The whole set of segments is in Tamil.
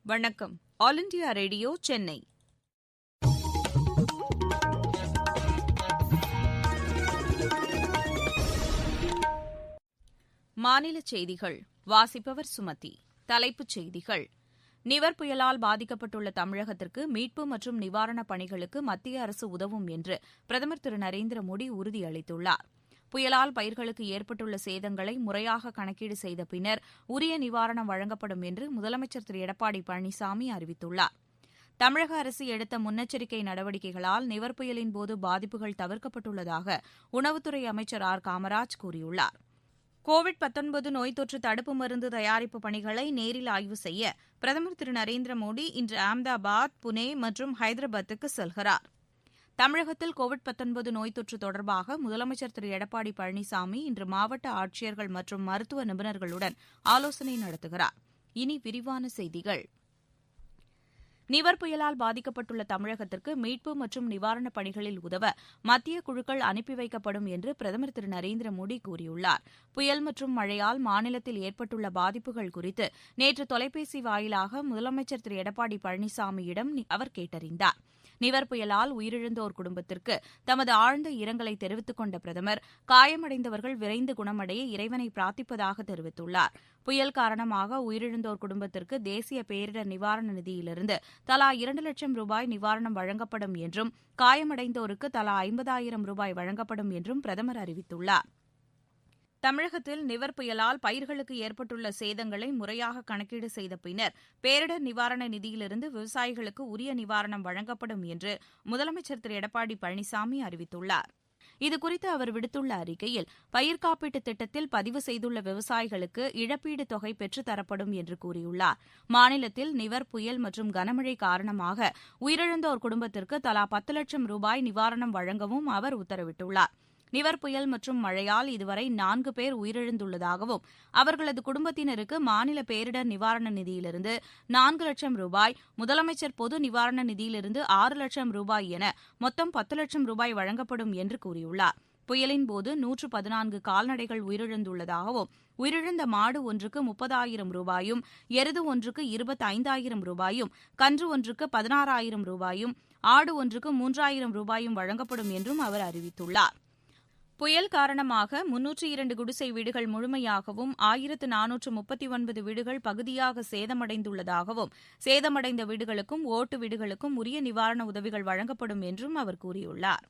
வணக்கம். All India radio Chennai. மாநிலச் செய்திகள் வாசிப்பவர் சுமதி. தலைப்புச் செய்திகள்: நிவர் புயலால் பாதிக்கப்பட்டுள்ள தமிழகத்திற்கு மீட்பு மற்றும் நிவாரணப் பணிகளுக்கு மத்திய அரசு உதவும் என்று பிரதமர் திரு நரேந்திர மோடி உறுதியளித்துள்ளார். புயலால் பயிர்களுக்கு ஏற்பட்டுள்ள சேதங்களை முறையாக கணக்கீடு செய்த பின்னர் உரிய நிவாரணம் வழங்கப்படும் என்று முதலமைச்சர் திரு எடப்பாடி பழனிசாமி அறிவித்துள்ளார். தமிழக அரசு எடுத்த முன்னெச்சரிக்கை நடவடிக்கைகளால் நிவர் புயலின்போது பாதிப்புகள் தவிர்க்கப்பட்டுள்ளதாக உணவுத்துறை அமைச்சர் ஆர் காமராஜ் கூறியுள்ளார். கோவிட்-19 நோய் தொற்று தடுப்பு மருந்து தயாரிப்பு பணிகளை நேரில் ஆய்வு செய்ய பிரதமர் திரு நரேந்திர மோடி இன்று அகமதாபாத், புனே மற்றும் ஹைதராபாத்துக்கு செல்கிறார். தமிழகத்தில் கோவிட்-19 நோய் தொற்று தொடர்பாக முதலமைச்சர் திரு எடப்பாடி பழனிசாமி இன்று மாவட்ட ஆட்சியர்கள் மற்றும் மருத்துவ நிபுணர்களுடன் ஆலோசனை நடத்துகிறார். இனி விரிவான செய்திகள். நிவர் புயலால் பாதிக்கப்பட்டுள்ள தமிழகத்திற்கு மீட்பு மற்றும் நிவாரணப் பணிகளில் உதவ மத்திய குழுக்கள் அனுப்பி வைக்கப்படும் என்று பிரதமர் திரு நரேந்திர மோடி கூறியுள்ளார். புயல் மற்றும் மழையால் மாநிலத்தில் ஏற்பட்டுள்ள பாதிப்புகள் குறித்து நேற்று தொலைபேசி வாயிலாக முதலமைச்சர் திரு எடப்பாடி பழனிசாமியிடம் அவர் கேட்டறிந்தார். நிவர் புயலால் உயிரிழந்தோர் குடும்பத்திற்கு தமது ஆழ்ந்த இரங்கலை தெரிவித்துக் கொண்ட பிரதமர் காயமடைந்தவர்கள் விரைந்து குணமடைய இறைவனை பிரார்த்திப்பதாக தெரிவித்துள்ளார். புயல் காரணமாக உயிரிழந்தோர் குடும்பத்திற்கு தேசிய பேரிடர் நிவாரண நிதியிலிருந்து தலா 2 லட்சம் ரூபாய் நிவாரணம் வழங்கப்படும் என்றும் காயமடைந்தோருக்கு தலா 50,000 ரூபாய் வழங்கப்படும் என்றும் பிரதமர் அறிவித்துள்ளார். தமிழகத்தில் நிவர் புயலால் பயிர்களுக்கு ஏற்பட்டுள்ள சேதங்களை முறையாக கணக்கீடு செய்த பின்னர் பேரிடர் நிவாரண நிதியிலிருந்து விவசாயிகளுக்கு உரிய நிவாரணம் வழங்கப்படும் என்று முதலமைச்சர் திரு எடப்பாடி பழனிசாமி அறிவித்துள்ளார். இதுகுறித்து அவர் விடுத்துள்ள அறிக்கையில், பயிர் காப்பீட்டுத் திட்டத்தில் பதிவு செய்துள்ள விவசாயிகளுக்கு இழப்பீடு தொகை பெற்றுத் தரப்படும் என்று கூறியுள்ளார். மாநிலத்தில் நிவர் புயல் மற்றும் கனமழை காரணமாக உயிரிழந்தோர் குடும்பத்திற்கு தலா 10 லட்சம் ரூபாய் நிவாரணம் வழங்கவும் அவர் உத்தரவிட்டுள்ளார். நிவர் புயல் மற்றும் மழையால் இதுவரை 4 பேர் உயிரிழந்துள்ளதாகவும் அவர்களது குடும்பத்தினருக்கு மாநில பேரிடர் நிவாரண நிதியிலிருந்து 4 லட்சம் ரூபாய், முதலமைச்சர் பொது நிவாரண நிதியிலிருந்து 6 லட்சம் ரூபாய் என மொத்தம் 10 லட்சம் ரூபாய் வழங்கப்படும் என்று கூறியுள்ளார். புயலின்போது 114 கால்நடைகள் உயிரிழந்துள்ளதாகவும் உயிரிழந்த மாடு ஒன்றுக்கு 30,000 ரூபாயும், எருது ஒன்றுக்கு 25,000 ரூபாயும், கன்று ஒன்றுக்கு 16,000 ரூபாயும், ஆடு ஒன்றுக்கு 3,000 ரூபாயும் வழங்கப்படும் என்றும் அவர் அறிவித்துள்ளார். புயல் காரணமாக 302 குடிசை வீடுகள் முழுமையாகவும் 1439 வீடுகள் பகுதியாக சேதமடைந்துள்ளதாகவும் சேதமடைந்த வீடுகளுக்கும் ஓட்டு வீடுகளுக்கும் உரிய நிவாரண உதவிகள் வழங்கப்படும் என்றும் அவர் கூறியுள்ளார்.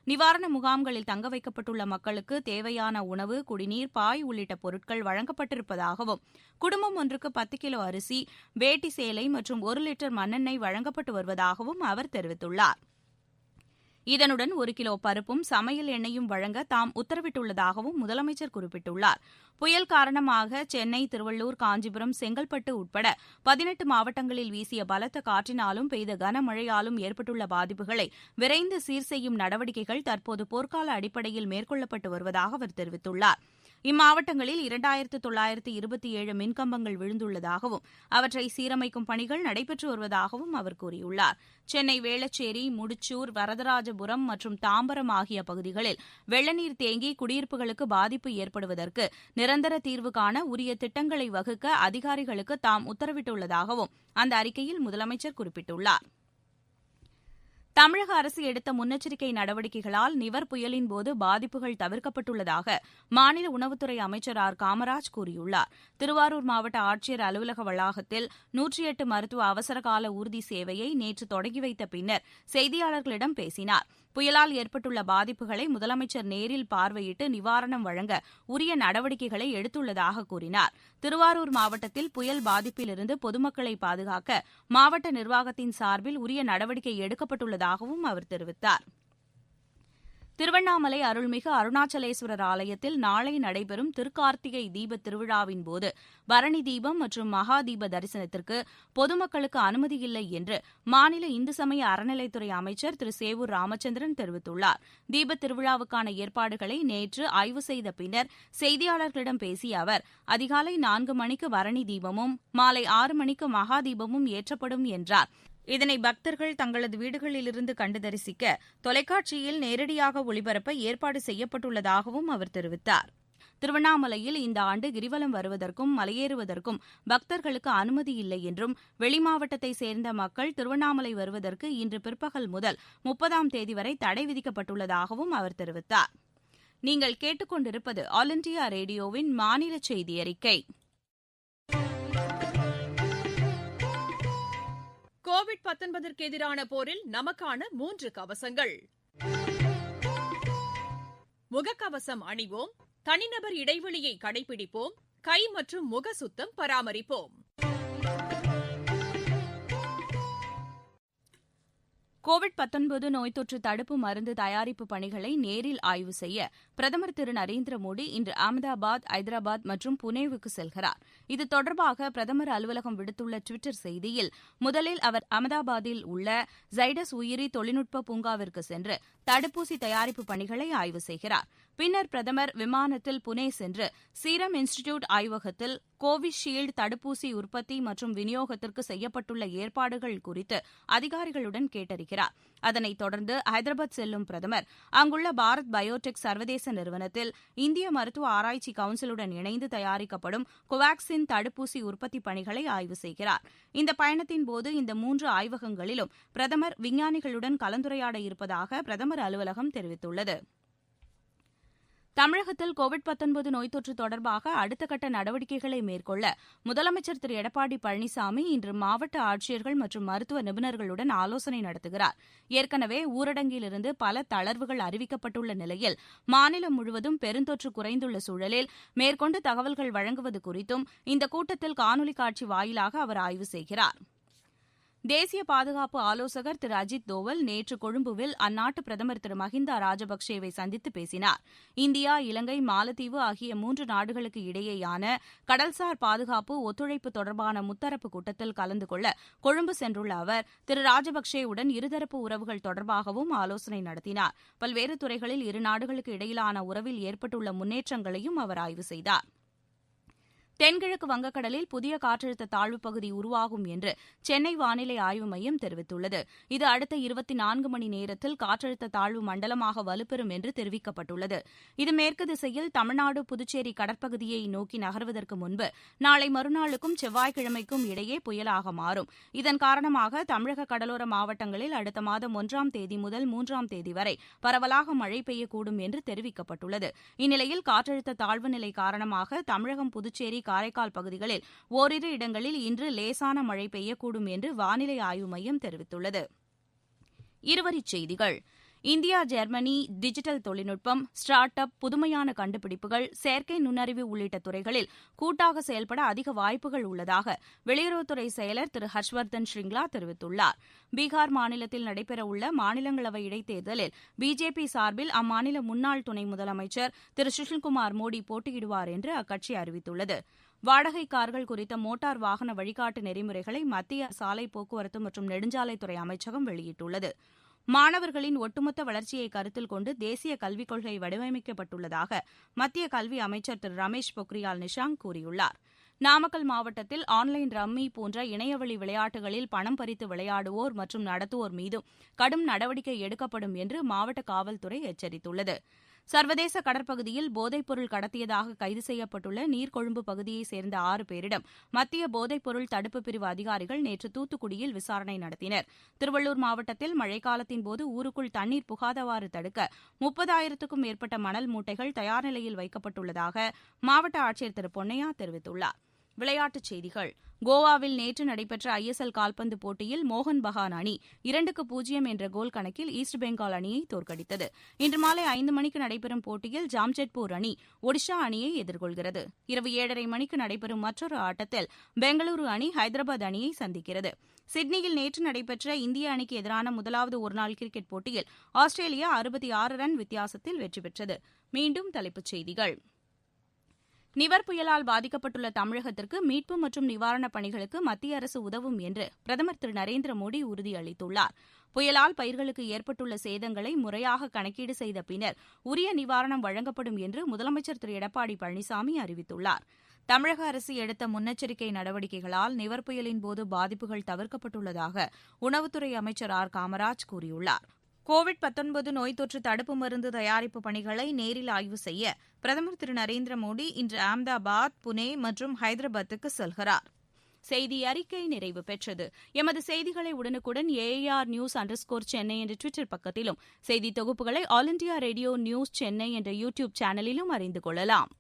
நிவாரண முகாம்களில் தங்க வைக்கப்பட்டுள்ள மக்களுக்கு தேவையான உணவு, குடிநீர், பாய் உள்ளிட்ட பொருட்கள் வழங்கப்பட்டிருப்பதாகவும் குடும்பம் ஒன்றுக்கு 10 கிலோ அரிசி, வேட்டி சேலை மற்றும் 1 லிட்டர் மண்ணெண்ணெய் வழங்கப்பட்டு வருவதாகவும் அவர் தெரிவித்துள்ளார். இதனுடன் 1 கிலோ பருப்பும் சமையல் எண்ணெயும் வழங்க தாம் உத்தரவிட்டுள்ளதாகவும் முதலமைச்சர் குறிப்பிட்டுள்ளார். புயல் காரணமாக சென்னை, திருவள்ளூர், காஞ்சிபுரம், செங்கல்பட்டு உட்பட 18 மாவட்டங்களில் வீசிய பலத்த காற்றினாலும் பெய்த கனமழையாலும் ஏற்பட்டுள்ள பாதிப்புகளை விரைந்து சீர் செய்யும் நடவடிக்கைகள் தற்போது போர்க்கால அடிப்படையில் மேற்கொள்ளப்பட்டு வருவதாக அவர் தெரிவித்துள்ளார். இம்மாவட்டங்களில் 2,927 மின்கம்பங்கள் விழுந்துள்ளதாகவும் அவற்றை சீரமைக்கும் பணிகள் நடைபெற்று வருவதாகவும் அவர் கூறியுள்ளார். சென்னை வேளச்சேரி, முடிச்சூர், வரதராஜபுரம் மற்றும் தாம்பரம் ஆகிய பகுதிகளில் வெள்ளநீர் தேங்கி குடியிருப்புகளுக்கு பாதிப்பு ஏற்படுவதற்கு நிரந்தர தீர்வு காண உரிய திட்டங்களை வகுக்க அதிகாரிகளுக்கு தாம் உத்தரவிட்டுள்ளதாகவும் அந்த அறிக்கையில் முதலமைச்சர் குறிப்பிட்டுள்ளார். தமிழக அரசு எடுத்த முன்னெச்சரிக்கை நடவடிக்கைகளால் நிவர் புயலின்போது பாதிப்புகள் தவிர்க்கப்பட்டுள்ளதாக மாநில உணவுத்துறை அமைச்சர் ஆர் காமராஜ் கூறியுள்ளார். திருவாரூர் மாவட்ட ஆட்சியர் அலுவலக வளாகத்தில் 108 மருத்துவ அவசரகால ஊர்தி சேவையை நேற்று தொடங்கி வைத்த பின்னர் செய்தியாளர்களிடம் பேசினார். புயலால் ஏற்பட்டுள்ள பாதிப்புகளை முதலமைச்சர் நேரில் பார்வையிட்டு நிவாரணம் வழங்க உரிய நடவடிக்கைகளை எடுத்துள்ளதாக கூறினார். திருவாரூர் மாவட்டத்தில் புயல் பாதிப்பிலிருந்து பொதுமக்களை பாதுகாக்க மாவட்ட நிர்வாகத்தின் சார்பில் உரிய நடவடிக்கை எடுக்கப்பட்டுள்ளதாகவும் அவர் தெரிவித்தார். திருவண்ணாமலை அருள்மிகு அருணாச்சலேஸ்வரர் ஆலயத்தில் நாளை நடைபெறும் திருக்கார்த்திகை தீபத் திருவிழாவின்போது பரணி தீபம் மற்றும் மகா தீப தரிசனத்திற்கு பொதுமக்களுக்கு அனுமதியில்லை என்று மாநில இந்து சமய அறநிலைத்துறை அமைச்சர் திரு சேவூர் ராமச்சந்திரன் தெரிவித்துள்ளார். தீபத் திருவிழாவுக்கான ஏற்பாடுகளை நேற்று ஆய்வு செய்த பின்னர் செய்தியாளர்களிடம் பேசிய அவர், அதிகாலை 4 மணிக்கு பரணி தீபமும் மாலை 6 மணிக்கு மகா தீபமும் ஏற்றப்படும் என்றார். இதனை பக்தர்கள் தங்களது வீடுகளிலிருந்து கண்டு தரிசிக்க தொலைக்காட்சியில் நேரடியாக ஒளிபரப்ப ஏற்பாடு செய்யப்பட்டுள்ளதாகவும் அவர் தெரிவித்தார். திருவண்ணாமலையில் இந்த ஆண்டு கிரிவலம் வருவதற்கும் மலையேறுவதற்கும் பக்தர்களுக்கு அனுமதி இல்லை என்றும் வெளிமாவட்டத்தைச் சேர்ந்த மக்கள் திருவண்ணாமலை வருவதற்கு இன்று பிற்பகல் முதல் 30ஆம் தேதி வரை தடை விதிக்கப்பட்டுள்ளதாகவும் அவர் தெரிவித்தார். நீங்கள் கேட்டுக்கொண்டிருப்பது ஆல் இண்டியா ரேடியோவின் மாநில செய்தி அறிக்கை. கோவிட்-19ற்கு எதிரான போரில் நமக்கான 3 கவசங்கள். முகக்கவசம் அணிவோம், தனிநபர் இடைவெளியை கடைபிடிப்போம், கை மற்றும் முக சுத்தம் பராமரிப்போம். கோவிட்-19 நோய் தொற்று தடுப்பு மருந்து தயாரிப்பு பணிகளை நேரில் ஆய்வு செய்ய பிரதமர் திரு நரேந்திர மோடி இன்று அகமதாபாத், ஐதராபாத் மற்றும் புனேவுக்கு செல்கிறார். இது தொடர்பாக பிரதமர் அலுவலகம் விடுத்துள்ள டுவிட்டர் செய்தியில், முதலில் அவர் அகமதாபாத்தில் உள்ள ஜைடஸ் உயிரி தொழில்நுட்ப பூங்காவிற்கு சென்று தடுப்பூசி தயாரிப்பு பணிகளை ஆய்வு செய்கிறார். பின்னர் பிரதமர் விமானத்தில் புனே சென்று சீரம் இன்ஸ்டிடியூட் ஆய்வகத்தில் கோவிஷீல்டு தடுப்பூசி உற்பத்தி மற்றும் விநியோகத்திற்கு செய்யப்பட்டுள்ள ஏற்பாடுகள் குறித்து அதிகாரிகளுடன் கேட்டறிகிறார். அதனைத் தொடர்ந்து ஹைதராபாத் செல்லும் பிரதமர் அங்குள்ள பாரத் பயோடெக் சர்வதேச நிறுவனத்தில் இந்திய மருத்துவ ஆராய்ச்சி கவுன்சிலுடன் இணைந்து தயாரிக்கப்படும் கோவாக்சின் தடுப்பூசி உற்பத்தி பணிகளை ஆய்வு செய்கிறார். இந்த பயணத்தின்போது இந்த 3 ஆய்வகங்களிலும் பிரதமர் விஞ்ஞானிகளுடன் கலந்துரையாட இருப்பதாக பிரதமர் அலுவலகம் தெரிவித்துள்ளது. தமிழகத்தில் கோவிட்-19 நோய் தொற்று தொடர்பாக அடுத்த கட்ட நடவடிக்கைகளை மேற்கொள்ள முதலமைச்சர் திரு எடப்பாடி பழனிசாமி இன்று மாவட்ட ஆட்சியர்கள் மற்றும் மருத்துவ நிபுணர்களுடன் ஆலோசனை நடத்துகிறார். ஏற்கனவே ஊரடங்கிலிருந்து பல தளர்வுகள் அறிவிக்கப்பட்டுள்ள நிலையில் மாநிலம் முழுவதும் பெருந்தொற்று குறைந்துள்ள சூழலில் மேற்கொண்டு தகவல்கள் வழங்குவது குறித்தும் இந்த கூட்டத்தில் காணொலி காட்சி வாயிலாக அவர் ஆய்வு செய்கிறார். தேசிய பாதுகாப்பு ஆலோசகர் திரு அஜித் தோவல் நேற்று கொழும்புவில் அந்நாட்டு பிரதமர் திரு மஹிந்தா ராஜபக்சேவை சந்தித்து பேசினார். இந்தியா, இலங்கை, மாலத்தீவு ஆகிய 3 நாடுகளுக்கு இடையேயான கடல்சார் பாதுகாப்பு ஒத்துழைப்பு தொடர்பான முத்தரப்பு கூட்டத்தில் கலந்து கொள்ள கொழும்பு சென்றுள்ள அவர் திரு ராஜபக்சேவுடன் இருதரப்பு உறவுகள் தொடர்பாகவும் ஆலோசனை நடத்தினார். பல்வேறு துறைகளில் இரு நாடுகளுக்கு இடையிலான உறவில் ஏற்பட்டுள்ள முன்னேற்றங்களையும் அவர் ஆய்வு செய்தார். தென்கிழக்கு வங்கக்கடலில் புதிய காற்றழுத்த தாழ்வுப் பகுதி உருவாகும் என்று சென்னை வானிலை ஆய்வு மையம் தெரிவித்துள்ளது. இது அடுத்த 24 மணி நேரத்தில் காற்றழுத்த தாழ்வு மண்டலமாக வலுப்பெறும் என்று தெரிவிக்கப்பட்டுள்ளது. இது மேற்கு திசையில் தமிழ்நாடு, புதுச்சேரி கடற்பகுதியை நோக்கி நகர்வதற்கு முன்பு நாளை மறுநாளுக்கும் செவ்வாய்க்கிழமைக்கும் இடையே புயலாக மாறும். இதன் காரணமாக தமிழக கடலோர மாவட்டங்களில் அடுத்த மாதம் 1ஆம் தேதி முதல் 3ஆம் தேதி வரை பரவலாக மழை பெய்யக்கூடும் என்று தெரிவிக்கப்பட்டுள்ளது. இந்நிலையில் காற்றழுத்த தாழ்வு நிலை காரணமாக தமிழகம், புதுச்சேரி, காரைக்கால் பகுதிகளில் ஓரிரு இடங்களில் இன்று லேசான மழை பெய்யக்கூடும் என்று வானிலை ஆய்வு மையம் தெரிவித்துள்ளது. இருவரிச் செய்திகள். இந்தியா, ஜெர்மனி டிஜிட்டல் தொழில்நுட்பம், ஸ்டார்ட் அப், புதுமையான கண்டுபிடிப்புகள், செயற்கை நுண்ணறிவு உள்ளிட்ட துறைகளில் கூட்டாக செயல்பட அதிக வாய்ப்புகள் உள்ளதாக வெளியுறவுத்துறை செயலர் திரு ஹர்ஷ்வர்தன் ஷ்ரிங்லா தெரிவித்துள்ளார். பீகார் மாநிலத்தில் நடைபெறவுள்ள மாநிலங்களவை இடைத்தேர்தலில் பிஜேபி சார்பில் அம்மாநில முன்னாள் துணை முதலமைச்சர் திரு சுஷில்குமார் மோடி போட்டியிடுவார் என்று அக்கட்சி அறிவித்துள்ளது. வாடகை கார்கள் குறித்த மோட்டார் வாகன வழிகாட்டு நெறிமுறைகளை மத்திய சாலை போக்குவரத்து மற்றும் நெடுஞ்சாலைத்துறை அமைச்சகம் வெளியிட்டுள்ளது. மாணவர்களின் ஒட்டுமொத்த வளர்ச்சியை கருத்தில் கொண்டு தேசிய கல்விக் கொள்கை வடிவமைக்கப்பட்டுள்ளதாக மத்திய கல்வி அமைச்சர் திரு ரமேஷ் பொக்ரியால் நிஷாங்க் கூறியுள்ளார். நாமக்கல் மாவட்டத்தில் ஆன்லைன் ரம்மி போன்ற இணையவழி விளையாட்டுகளில் பணம் பறித்து விளையாடுவோர் மற்றும் நடத்துவோர் மீதும் கடும் நடவடிக்கை எடுக்கப்படும் என்று மாவட்ட காவல்துறை எச்சரித்துள்ளது. சர்வதேச கடற்பகுதியில் போதைப்பொருள் கடத்தியதாக கைது செய்யப்பட்டுள்ள நீர்கொழும்பு பகுதியைச் சேர்ந்த 6 பேரிடம் மத்திய போதைப்பொருள் தடுப்புப் பிரிவு அதிகாரிகள் நேற்று தூத்துக்குடியில் விசாரணை நடத்தினர். திருவள்ளூர் மாவட்டத்தில் மழைக்காலத்தின்போது ஊருக்குள் தண்ணீர் புகாதவாறு தடுக்க 30,000க்கும் மேற்பட்ட மணல் மூட்டைகள் தயார் நிலையில் வைக்கப்பட்டுள்ளதாக மாவட்ட ஆட்சியர் திரு பொன்னையா தெரிவித்துள்ளார். விளையாட்டுச் செய்திகள். கோவாவில் நேற்று நடைபெற்ற ஐஎஸ்எல் கால்பந்து போட்டியில் மோகன் பகான் அணி 2-0 என்ற கோல் கணக்கில் ஈஸ்ட் பெங்கால் அணியை தோற்கடித்தது. இன்று மாலை 5 மணிக்கு நடைபெறும் போட்டியில் ஜாம்ஷெட்பூர் அணி ஒடிஷா அணியை எதிர்கொள்கிறது. இரவு 7:30 மணிக்கு நடைபெறும் மற்றொரு ஆட்டத்தில் பெங்களூரு அணி ஹைதராபாத் அணியை சந்திக்கிறது. சிட்னியில் நேற்று நடைபெற்ற இந்திய அணிக்கு எதிரான முதலாவது ஒருநாள் கிரிக்கெட் போட்டியில் ஆஸ்திரேலியா 66 ரன் வித்தியாசத்தில் வெற்றி பெற்றது. மீண்டும் தலைப்புச் செய்திகள். நிவர் புயலால் பாதிக்கப்பட்டுள்ள தமிழகத்திற்கு மீட்பு மற்றும் நிவாரணப் பணிகளுக்கு மத்திய அரசு உதவும் என்று பிரதமர் திரு நரேந்திர மோடி உறுதியளித்துள்ளார். புயலால் பயிர்களுக்கு ஏற்பட்டுள்ள சேதங்களை முறையாக கணக்கீடு செய்த பின்னர் உரிய நிவாரணம் வழங்கப்படும் என்று முதலமைச்சர் திரு எடப்பாடி பழனிசாமி அறிவித்துள்ளார். தமிழக அரசு எடுத்த முன்னெச்சரிக்கை நடவடிக்கைகளால் நிவர் புயலின்போது பாதிப்புகள் தவிர்க்கப்பட்டுள்ளதாக உணவுத்துறை அமைச்சர் ஆர் காமராஜ் கூறியுள்ளார். கோவிட் நோய் தொற்று தடுப்பு மருந்து தயாரிப்பு பணிகளை நேரில் ஆய்வு செய்ய பிரதமர் திரு நரேந்திர மோடி இன்று அகமதாபாத், புனே மற்றும் ஹைதராபாத்துக்கு செல்கிறார். செய்தி அறிக்கை நிறைவு பெற்றது. எமது செய்திகளை உடனுக்குடன் ஏஆர் நியூஸ் _சென்னை என்ற ட்விட்டர் பக்கத்திலும், செய்தி தொகுப்புகளை all India radio news Chennai என்ற யூ டியூப் சேனலிலும் அறிந்து கொள்ளலாம்.